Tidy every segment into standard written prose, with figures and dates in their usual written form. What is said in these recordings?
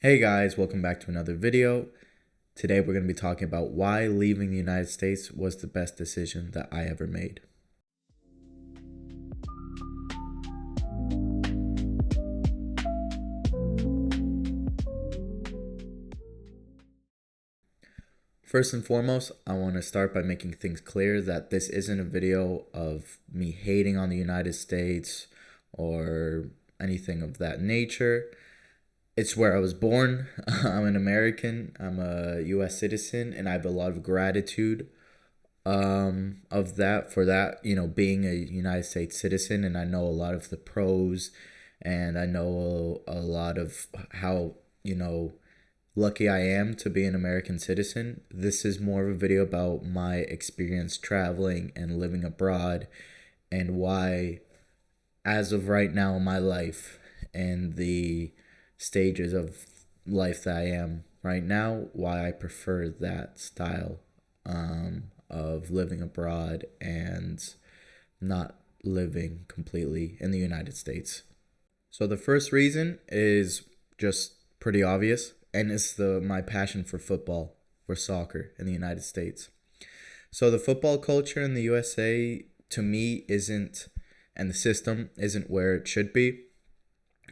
Hey guys, welcome back to another video. Today we're going to be talking about why leaving the United States was the best decision that I ever made. First and foremost, I want to start by making things clear that this isn't a video of me hating on the United States or anything of that nature. It's where I was born. I'm an American, I'm a US citizen, and I have a lot of gratitude of that for that, being a United States citizen, and I know a lot of the pros, and I know a lot of how, lucky I am to be an American citizen. This is more of a video about my experience traveling and living abroad and why, as of right now in my life and the stages of life that I am right now, why I prefer that style of living abroad and not living completely in the United States. So the first reason is just pretty obvious, and it's the my passion for football, for soccer in the United States. So the football culture in the USA to me isn't, and the system isn't where it should be.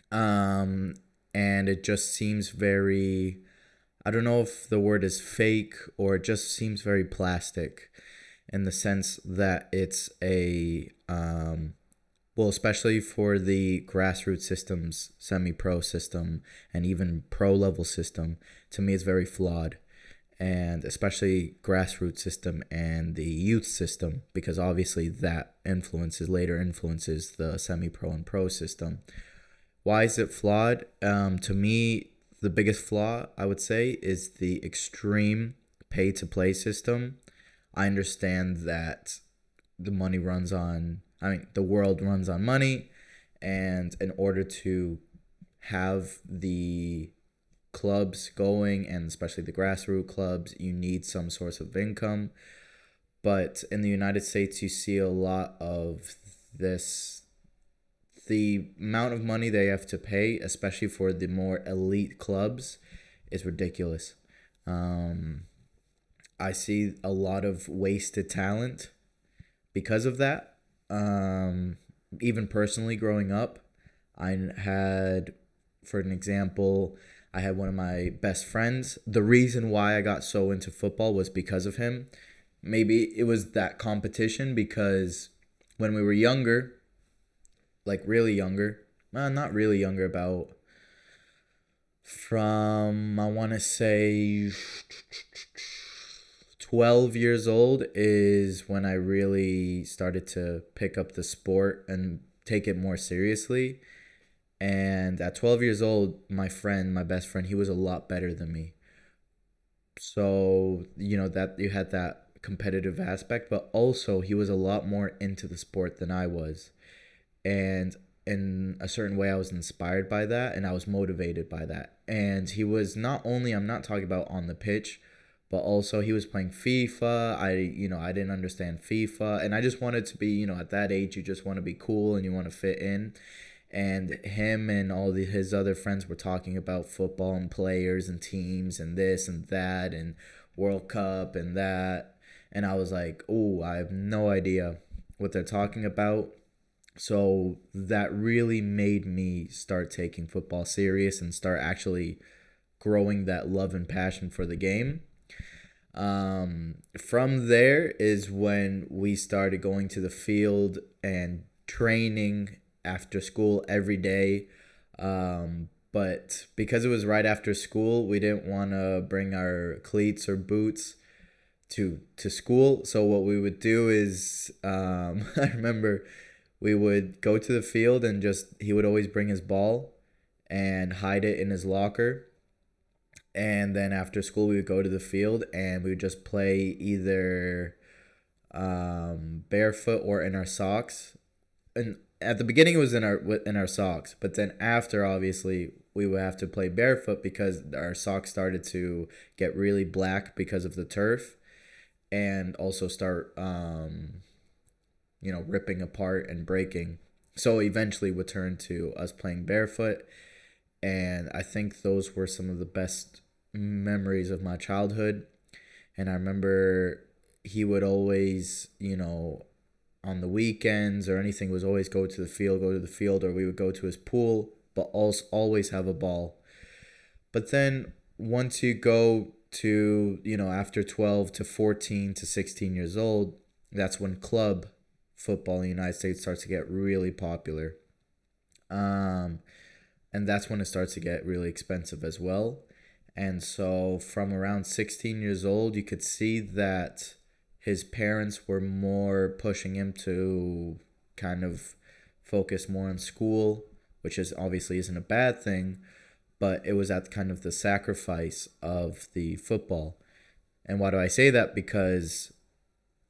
Um, and it just seems very, I don't know if the word is fake, or it just seems very plastic in the sense that it's well, especially for the grassroots systems, semi-pro system, and even pro level system, to me it's very flawed. And especially grassroots system and the youth system, because obviously that later influences the semi-pro and pro system. Why is it flawed? To me, the biggest flaw I would say is the extreme pay to play system. I understand that the money runs on, I mean, the world runs on money, and in order to have the clubs going, and especially the grassroots clubs, you need some source of income. But in the United States, you see a lot of this. The amount of money they have to pay, especially for the more elite clubs, is ridiculous. Um, I see a lot of wasted talent because of that. Um, Even personally, growing up, I had, for an example, I had one of my best friends. The reason why I got so into football was because of him. Maybe it was that competition because when we were younger, like really younger, not really younger, about from, I want to say, 12 years old is when I really started to pick up the sport and take it more seriously. And at 12 years old, my best friend, he was a lot better than me. So, that you had that competitive aspect, but also he was a lot more into the sport than I was. And in a certain way, I was inspired by that and I was motivated by that. And he was not only, I'm not talking about on the pitch, but also he was playing FIFA. I didn't understand FIFA, and I just wanted to be, at that age, you just want to be cool and you want to fit in. And him and his other friends were talking about football and players and teams and this and that and World Cup and that. And I was like, oh, I have no idea what they're talking about. So that really made me start taking football serious and start actually growing that love and passion for the game. From there is when we started going to the field and training after school every day. But because it was right after school, we didn't want to bring our cleats or boots to school. So what we would do is, I remember we would go to the field and just he would always bring his ball and hide it in his locker, and then after school we would go to the field and we would just play either barefoot or in our socks. And at the beginning it was in our socks, but then after, obviously, we would have to play barefoot because our socks started to get really black because of the turf, and also start ripping apart and breaking. So eventually we turned to us playing barefoot. And I think those were some of the best memories of my childhood. And I remember he would always, on the weekends or anything, was always go to the field, or we would go to his pool, but also always have a ball. But then once you go to, after 12 to 14 to 16 years old, that's when club football in the United States starts to get really popular. Um, and that's when it starts to get really expensive as well. And so from around 16 years old, you could see that his parents were more pushing him to kind of focus more on school, which is obviously isn't a bad thing, but it was at kind of the sacrifice of the football. And why do I say that? Because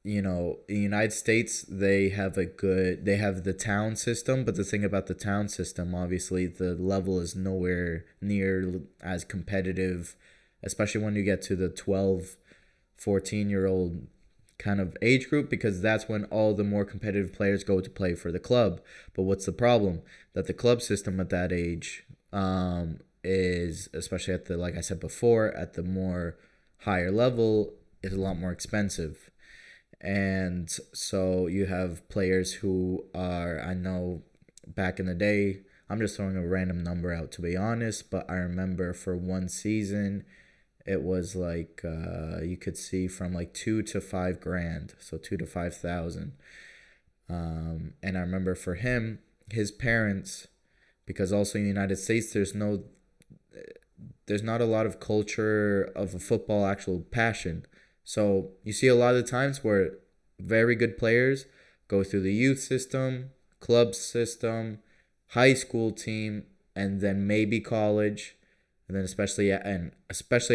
in the United States, they have the town system, but the thing about the town system, obviously, the level is nowhere near as competitive, especially when you get to the 12, 14-year-old kind of age group, because that's when all the more competitive players go to play for the club. But what's the problem? That the club system at that age is, especially at the, like I said before, at the more higher level, is a lot more expensive. And so you have players who are, I know back in the day, I'm just throwing a random number out to be honest, but I remember for one season, it was like you could see from like 2 to 5 grand, so 2 to 5 thousand. And I remember for him, his parents, because also in the United States, there's not a lot of culture of a football actual passion. So you see a lot of times where very good players go through the youth system, club system, high school team, and then maybe college, and then especially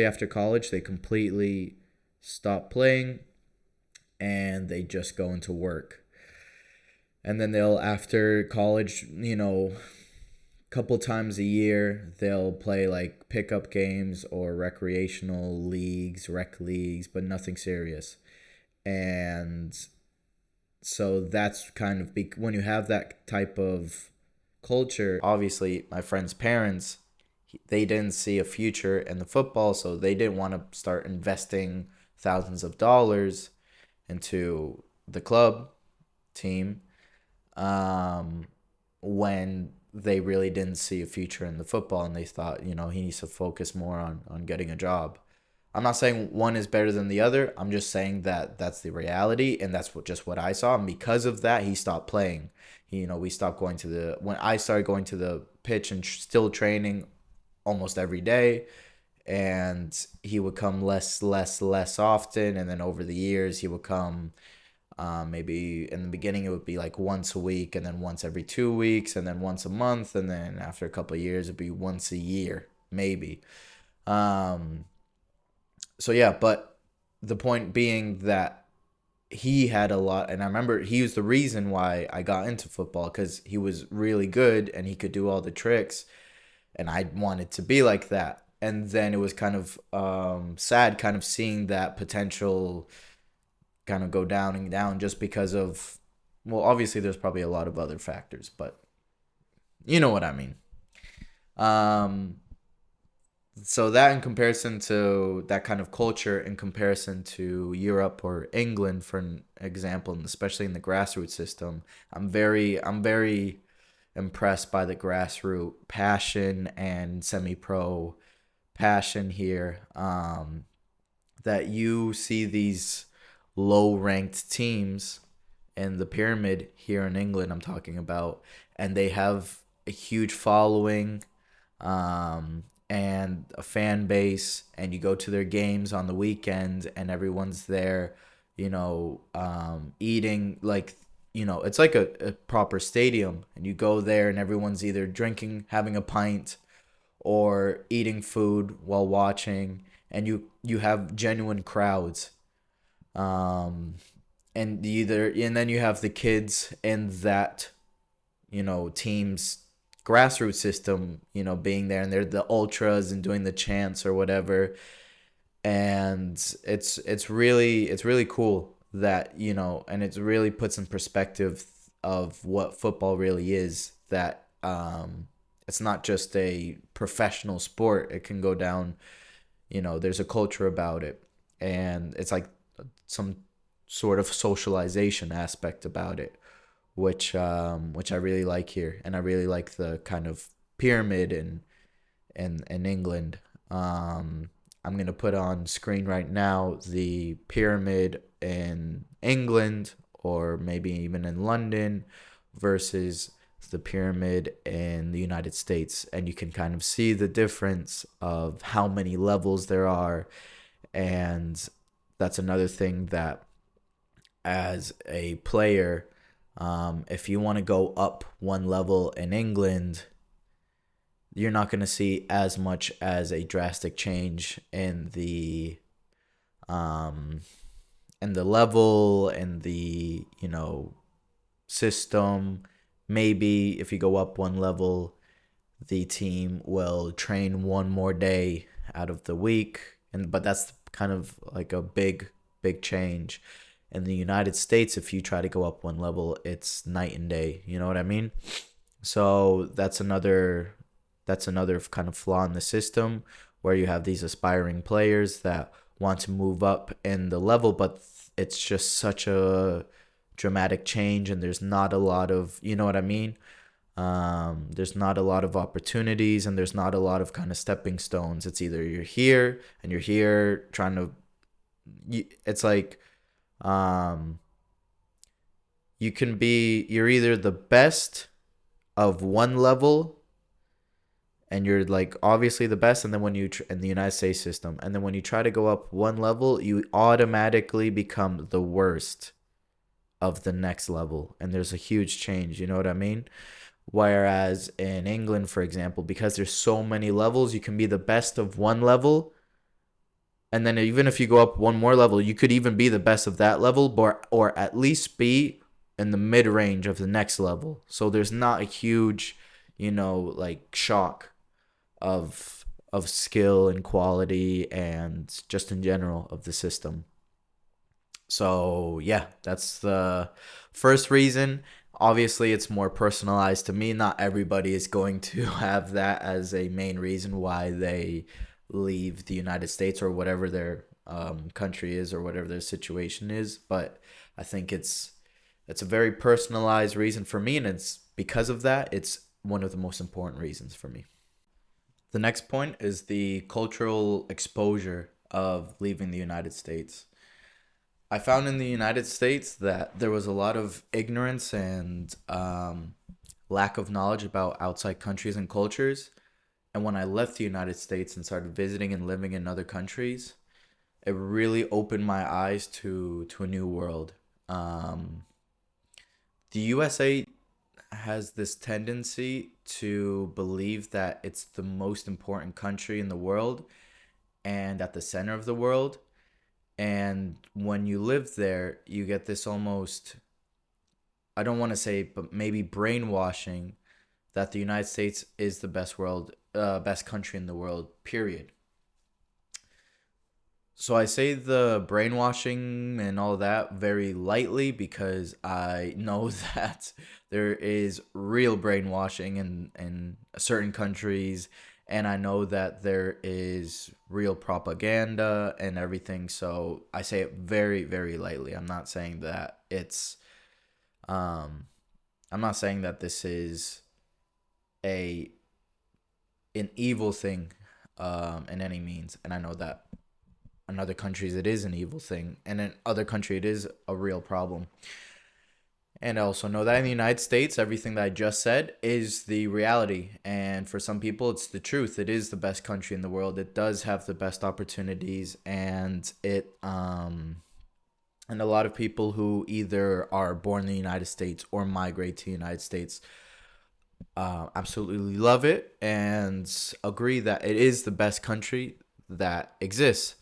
after college, they completely stop playing and they just go into work. And then they'll, after college, couple times a year they'll play like pickup games or recreational leagues, rec leagues, but nothing serious. And so that's kind of when you have that type of culture. Obviously, my friend's parents, they didn't see a future in the football, so they didn't want to start investing thousands of dollars into the club team um, when they really didn't see a future in the football, and they thought, he needs to focus more on getting a job. I'm not saying one is better than the other. I'm just saying that that's the reality, and that's what I saw. And because of that, he stopped playing. We stopped going to when I started going to the pitch and still training almost every day, and he would come less often, and then over the years he would come. Maybe in the beginning it would be like once a week, and then once every 2 weeks, and then once a month, and then after a couple of years it'd be once a year, maybe. Um, so yeah, but the point being that he had a lot, and I remember he was the reason why I got into football, because he was really good and he could do all the tricks, and I wanted to be like that. And then it was kind of sad, kind of seeing that potential kind of go down and down just because of, well, obviously there's probably a lot of other factors, but you know what I mean. Um, so that, in comparison to that kind of culture, in comparison to Europe or England, for an example, and especially in the grassroots system, I'm very impressed by the grassroots passion and semi-pro passion here. That you see these low ranked teams in the pyramid here in England, I'm talking about, and they have a huge following, and a fan base, and you go to their games on the weekend and everyone's there, eating like, it's like a proper stadium, and you go there and everyone's either drinking, having a pint, or eating food while watching, and you have genuine crowds. um and then you have the kids in that team's grassroots system, being there, and they're the ultras and doing the chants or whatever. And it's really cool that, and it really puts in perspective of what football really is, that it's not just a professional sport. It can go down, there's a culture about it, and it's like some sort of socialization aspect about it, which I really like here, and I really like the kind of pyramid in England. I'm gonna put on screen right now the pyramid in England, or maybe even in London, versus the pyramid in the United States, and you can kind of see the difference of how many levels there are. And that's another thing that, as a player, if you want to go up one level in England, you're not going to see as much as a drastic change um in the level and the system. Maybe if you go up one level, the team will train one more day out of the week, but that's kind of like a big change. In the United States, if you try to go up one level, it's night and day. You know what I mean? So that's another kind of flaw in the system, where you have these aspiring players that want to move up in the level, but it's just such a dramatic change, and there's not a lot of, you know what I mean? There's not a lot of opportunities, and there's not a lot of kind of stepping stones. It's either you're here and you're here trying to, it's like, um, you're either the best of one level, and you're like obviously the best, and then when you in the United States system, and then when you try to go up one level, you automatically become the worst of the next level, and there's a huge change. You know what I mean? Whereas in England, for example, because there's so many levels, you can be the best of one level, and then even if you go up one more level, you could even be the best of that level, or at least be in the mid range of the next level. So there's not a huge, like shock of skill and quality, and just in general of the system. So yeah, that's the first reason. Obviously, it's more personalized to me. Not everybody is going to have that as a main reason why they leave the United States, or whatever their country is, or whatever their situation is. But I think it's a very personalized reason for me, and it's because of that, it's one of the most important reasons for me. The next point is the cultural exposure of leaving the United States. I found in the United States that there was a lot of ignorance and lack of knowledge about outside countries and cultures. And when I left the United States and started visiting and living in other countries, it really opened my eyes to a new world. Um, the USA has this tendency to believe that it's the most important country in the world, and at the center of the world. And when you live there, you get this almost, I don't want to say, but maybe brainwashing that the United States is the best country in the world, period. So I say the brainwashing and all that very lightly, because I know that there is real brainwashing in certain countries, and I know that there is real propaganda and everything. So I say it very, very lightly. Um I'm not saying that this is a an evil thing in any means, and I know that in other countries it is an evil thing, and in other country it is a real problem. And I also know that in the United States, everything that I just said is the reality. And for some people, it's the truth. It is the best country in the world. It does have the best opportunities, and a lot of people who either are born in the United States or migrate to the United States absolutely love it and agree that it is the best country that exists.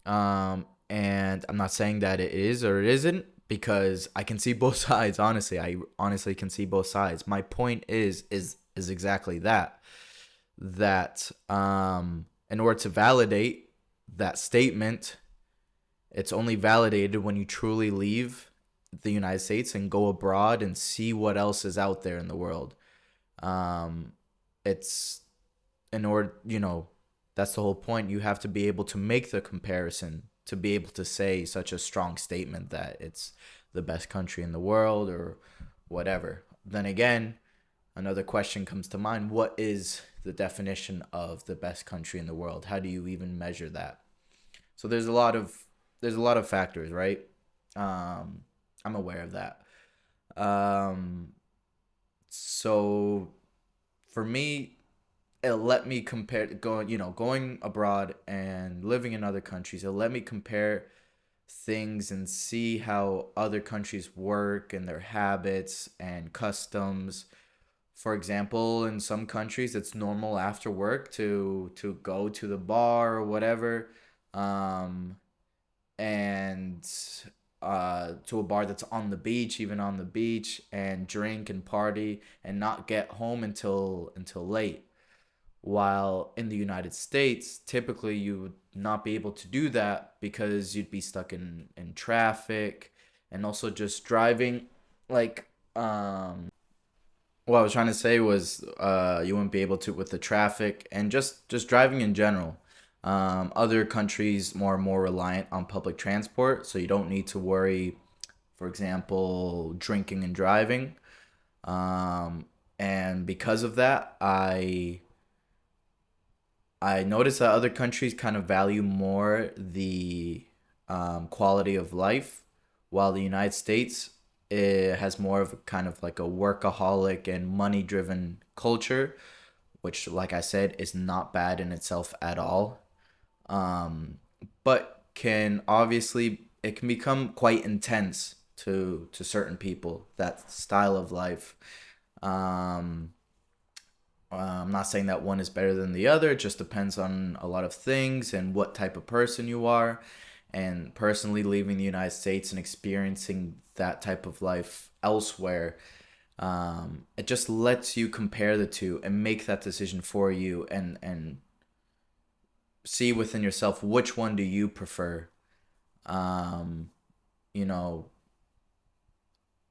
And I'm not saying that it is or it isn't, because I can see both sides. Honestly, I honestly can see both sides. My point is exactly that. In order to validate that statement, it's only validated when you truly leave the United States and go abroad and see what else is out there in the world. Um, it's in order, that's the whole point. You have to be able to make the comparison to be able to say such a strong statement that it's the best country in the world or whatever. Then again, another question comes to mind. What is the definition of the best country in the world? How do you even measure that? So there's a lot of factors, right? I'm aware of that. Um, so for me, it let me compare going abroad and living in other countries. It let me compare things and see how other countries work and their habits and customs. For example, in some countries, it's normal after work to go to the bar or whatever, um, and to a bar that's on the beach, even on the beach, and drink and party and not get home until late. While in the United States, typically you would not be able to do that because you'd be stuck in traffic and also just driving. Like, what I was trying to say was, you wouldn't be able to with the traffic and just driving in general. Other countries more reliant on public transport, so you don't need to worry, for example, drinking and driving. Um, and because of that, I noticed that other countries kind of value more the quality of life, while the United States, it has more of a kind of like a workaholic and money driven culture, which, like I said, is not bad in itself at all. Um, but can obviously, it can become quite intense to certain people, that style of life. Um, I'm not saying that one is better than the other. It just depends on a lot of things and what type of person you are. And personally, leaving the United States and experiencing that type of life elsewhere, it just lets you compare the two and make that decision for you, and see within yourself which one do you prefer. Um, you know,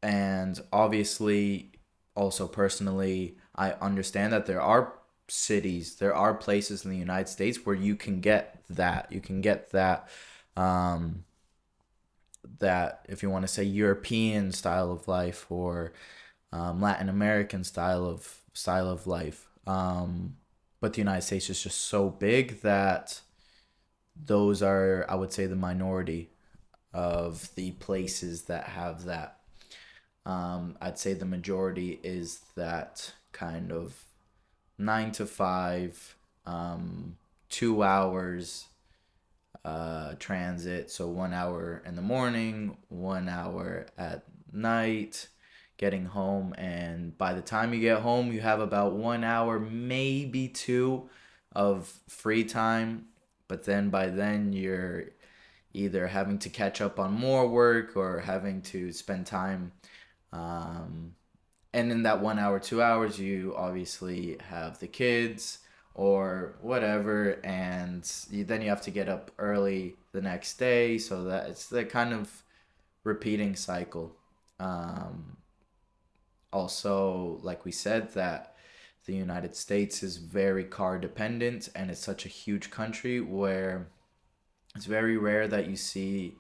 and obviously, also personally, I understand that there are places in the United States where you can get that. You can get um, that, if you want to say, European style of life, or Latin American style of life. But the United States is just so big that those are, I would say, the minority of the places that have that. I'd say the majority is that kind of 9 to 5, 2 hours transit. So 1 hour in the morning, 1 hour at night, getting home. And by the time you get home, you have about 1 hour, maybe two, of free time. But then by then, you're either having to catch up on more work or having to spend time. Um, and in that 1 hour, 2 hours, you obviously have the kids or whatever, and then you have to get up early the next day, so that it's the kind of repeating cycle. Um, Also, like we said, that the United States is very car dependent, and it's such a huge country where it's very rare that you see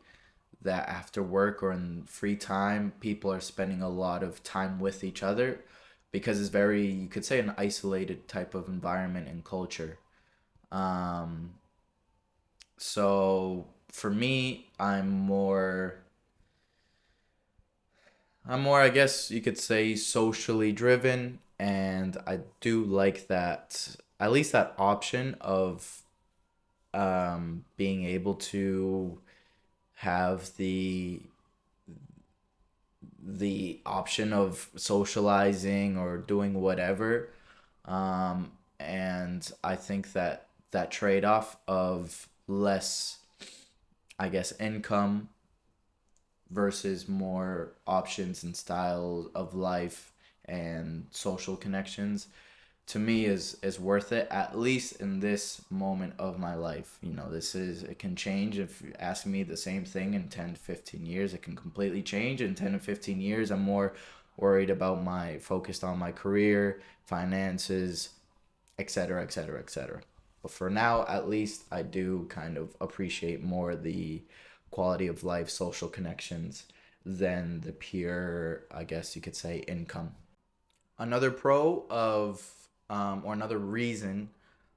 that after work or in free time, people are spending a lot of time with each other, because it's very, you could say, an isolated type of environment and culture. Um, so for me, I'm more, I guess you could say, socially driven, and I do like that, at least that option of being able to have the option of socializing or doing whatever. And I think that that trade off of less, I guess, income versus more options and styles of life and social connections, to me, is worth it, at least in this moment of my life. It can change. If you ask me the same thing in 10 to 15 years, it can completely change. In 10 to 15 years, I'm more worried about, my focused on my career, finances, etc., etc., etc. But for now, at least, I do kind of appreciate more the quality of life, social connections than the pure, I guess you could say, income. Another pro of, or another reason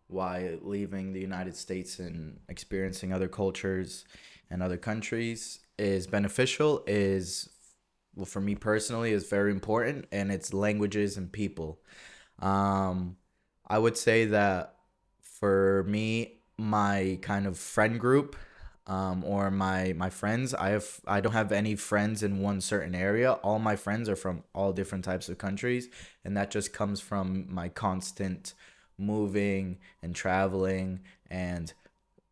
why leaving the United States and experiencing other cultures and other countries is beneficial is, well, for me personally, is very important, and it's languages and people. Um, I would say that for me, my kind of friend group, or my friends, I don't have any friends in one certain area. All my friends are from all different types of countries, and that just comes from my constant moving and traveling. And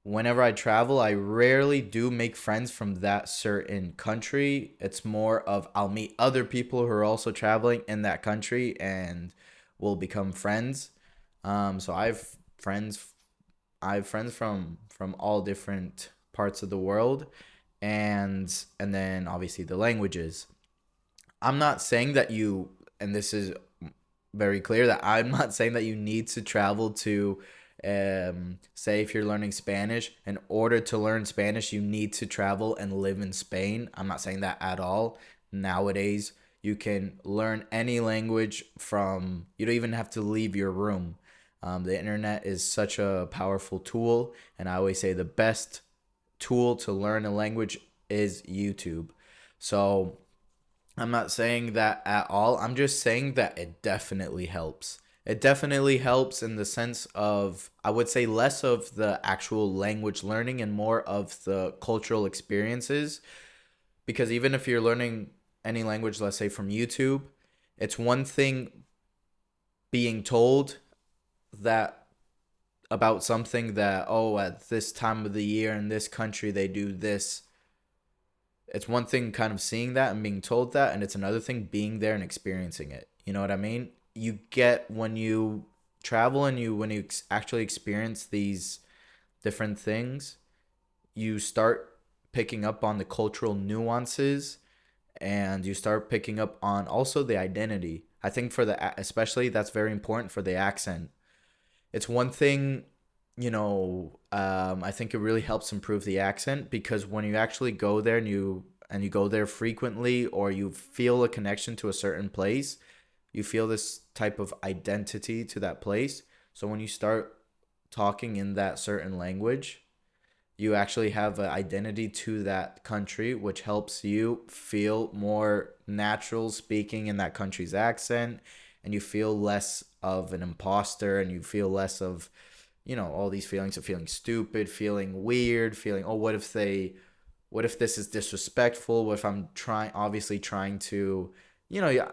whenever I travel, I rarely do make friends from that certain country. It's more of I'll meet other people who are also traveling in that country and we'll become friends. So friends I have friends from all different parts of the world, and then obviously the languages. I'm not saying that you, and this is very clear, that I'm not saying that you need to travel to, say if you're learning Spanish, in order to learn Spanish, you need to travel and live in Spain. I'm not saying that at all. Nowadays, you can learn any language from, you don't even have to leave your room. The internet is such a powerful tool, and I always say the best tool to learn a language is YouTube. So I'm not saying that at all. I'm just saying that it definitely helps. It definitely helps in the sense of, I would say, less of the actual language learning and more of the cultural experiences. Because even if you're learning any language, let's say from YouTube, it's one thing being told that about something that, oh, at this time of the year in this country they do this. It's one thing kind of seeing that and being told that, and it's another thing being there and experiencing it. You know what I mean? You get, when you travel and when you actually experience these different things, you start picking up on the cultural nuances, and you start picking up on also the identity. I think for especially that's very important for the accent. It's one thing, I think it really helps improve the accent, because when you actually go there and you go there frequently, or you feel a connection to a certain place, you feel this type of identity to that place. So when you start talking in that certain language, you actually have an identity to that country, which helps you feel more natural speaking in that country's accent, and you feel less of an imposter, and you feel less of, all these feelings of feeling stupid, feeling weird, feeling, oh, what if this is disrespectful? What if I'm obviously trying to, yeah,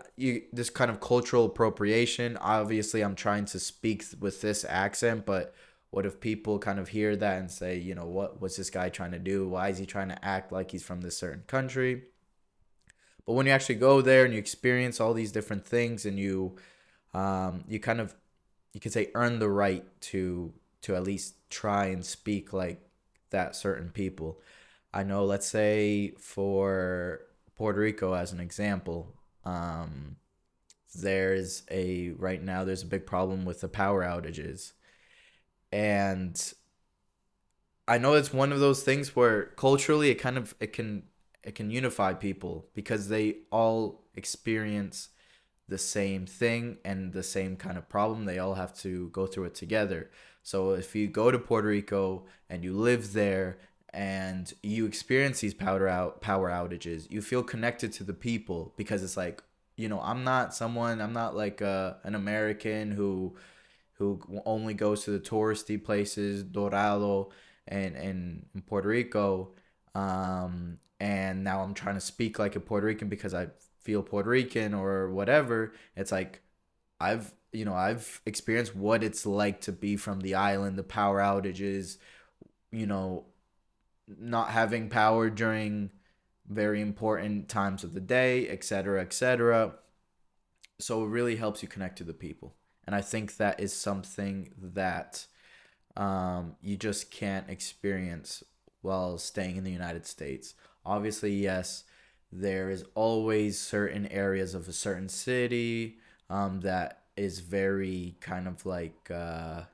this kind of cultural appropriation. Obviously, I'm trying to speak with this accent, but what if people kind of hear that and say, what's this guy trying to do? Why is he trying to act like he's from this certain country? But when you actually go there and you experience all these different things, and you kind of, you could say, earn the right to at least try and speak like that certain people. I know, let's say for Puerto Rico as an example, right now there's a big problem with the power outages. And I know it's one of those things where culturally it can unify people, because they all experience the same thing and the same kind of problem. They all have to go through it together. So if you go to Puerto Rico and you live there and you experience these power outages, you feel connected to the people, because it's like, I'm not like an American who only goes to the touristy places, Dorado and in Puerto Rico. And now I'm trying to speak like a Puerto Rican because I feel Puerto Rican or whatever. It's like I've experienced what it's like to be from the island, the power outages, you know, not having power during very important times of the day, etc., etc. So it really helps you connect to the people. And I think that is something that, you just can't experience while staying in the United States. Obviously, yes, there is always certain areas of a certain city, that is very kind of like a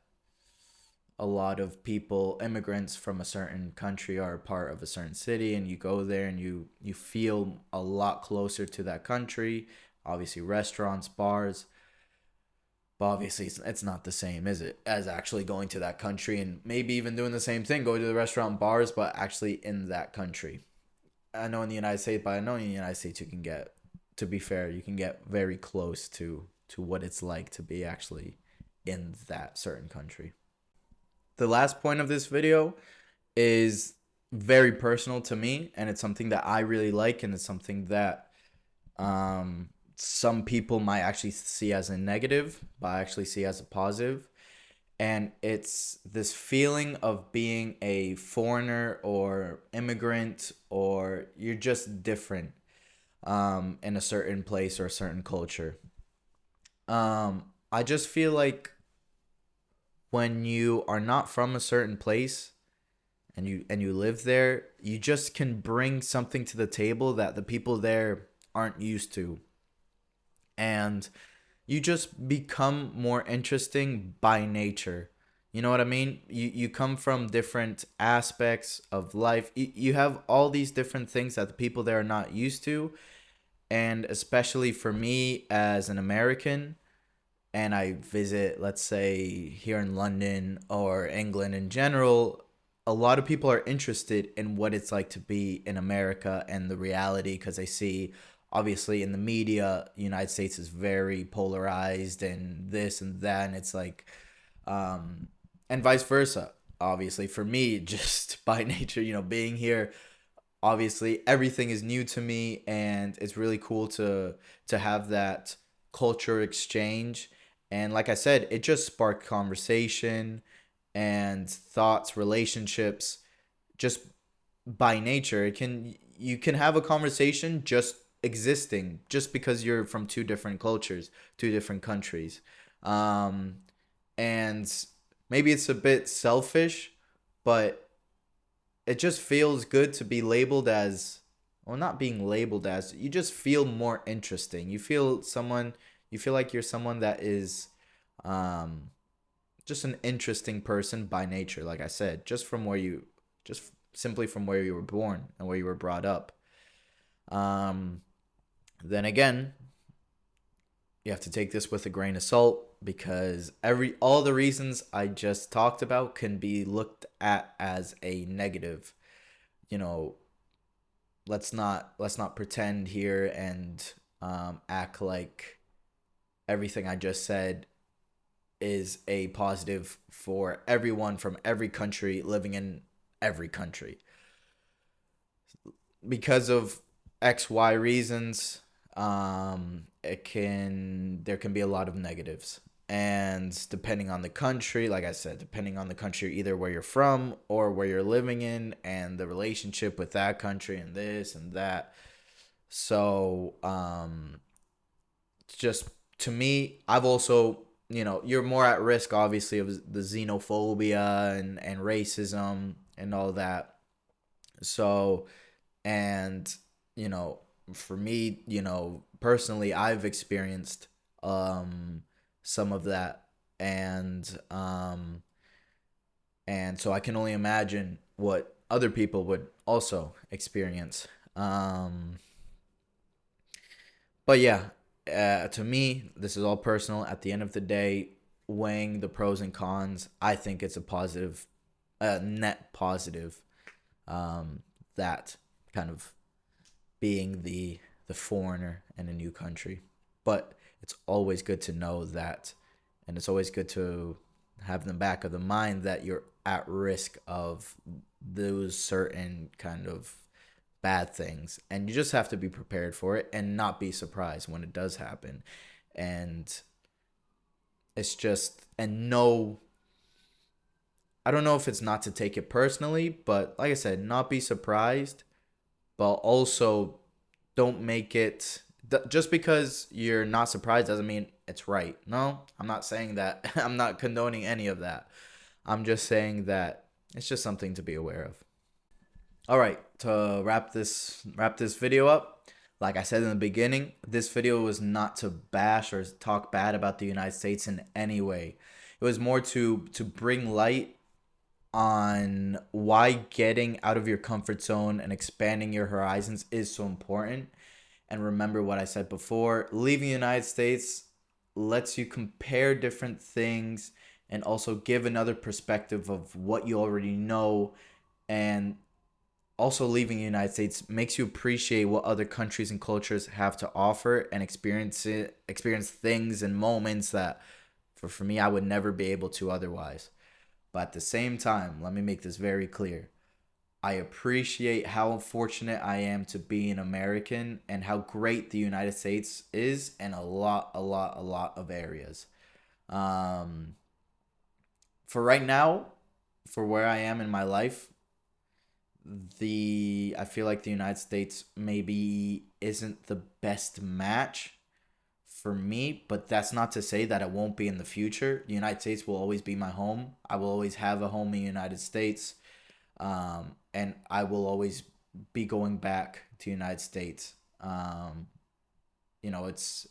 lot of people, immigrants from a certain country, are a part of a certain city, and you go there and you feel a lot closer to that country. Obviously, restaurants, bars, but obviously it's not the same, is it, as actually going to that country and maybe even doing the same thing, going to the restaurant, bars, but actually in that country. I know in the United States, but I know in the United States you can get, to be fair, you can get very close to what it's like to be actually in that certain country. The last point of this video is very personal to me, and it's something that I really like, and it's something that some people might actually see as a negative, but I actually see as a positive. And it's this feeling of being a foreigner or immigrant, or you're just different in a certain place or a certain culture. I just feel like when you are not from a certain place and you live there, you just can bring something to the table that the people there aren't used to. And you just become more interesting by nature. You know what I mean? You come from different aspects of life. You have all these different things that the people there are not used to. And especially for me as an American, and I visit, let's say, here in London or England in general, a lot of people are interested in what it's like to be in America and the reality, because they see, obviously, in the media, the United States is very polarized and this and that, and it's like, and vice versa. Obviously, for me, just by nature, being here, obviously everything is new to me, and it's really cool to have that culture exchange. And like I said, it just sparked conversation and thoughts, relationships, just by nature. You can have a conversation just existing, just because you're from two different cultures, two different countries. um and maybe it's a bit selfish, but it just feels good to be labeled as, well, not being labeled as, you just feel more interesting. You feel like you're someone that is um just an interesting person by nature, like I said, just simply from where you were born and where you were brought up. um then again, you have to take this with a grain of salt, because all the reasons I just talked about can be looked at as a negative. you know let's not pretend here and act like everything I just said is a positive for everyone from every country living in every country. Because of XY reasons, there can be a lot of negatives. And depending on the country, like I said, depending on the country, either where you're from or where you're living in, and the relationship with that country and this and that. So just, to me, I've also, you're more at risk, obviously, of the xenophobia and racism and all that. So, and, you know, for me, personally, I've experienced some of that. And so I can only imagine what other people would also experience. But yeah, to me, this is all personal. At the end of the day, weighing the pros and cons, I think it's a positive, net positive. That kind of being the foreigner in a new country. But it's always good to know that, and it's always good to have in the back of the mind that you're at risk of those certain kind of bad things, and you just have to be prepared for it and not be surprised when it does happen. And it's just, and no, I don't know if it's not to take it personally, but like I said, not be surprised, but also don't make it, just because you're not surprised doesn't mean it's right. No, I'm not saying that. I'm not condoning any of that. I'm just saying that it's just something to be aware of. All right, to wrap this video up, Like I said in the beginning, this video was not to bash or talk bad about the United States in any way. It was more to bring light on why getting out of your comfort zone and expanding your horizons is so important. And remember what I said before, leaving the United States lets you compare different things and also give another perspective of what you already know. And also leaving the United States makes you appreciate what other countries and cultures have to offer and experience things and moments that for me I would never be able to otherwise. But at the same time, let me make this very clear. I appreciate how fortunate I am to be an American and how great the United States is in a lot of areas. Um, for right now, for where I am in my life, I feel like the United States maybe isn't the best match for me, but that's not to say that it won't be in the future. The United States will always be my home. I will always have a home in the United States. And I will always be going back to the United States. You know, it's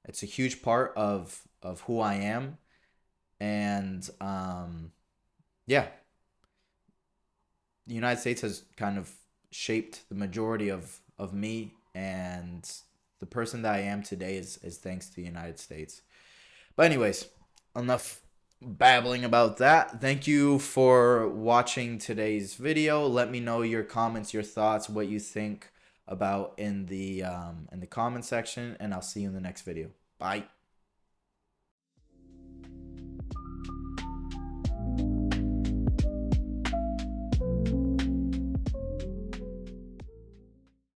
a huge part of who I am, and yeah, the United States has kind of shaped the majority of me, and the person that I am today is thanks to the United States. But anyways, enough babbling about that. Thank you for watching today's video. Let me know your comments, your thoughts, what you think about in the comment section, and I'll see you in the next video. Bye.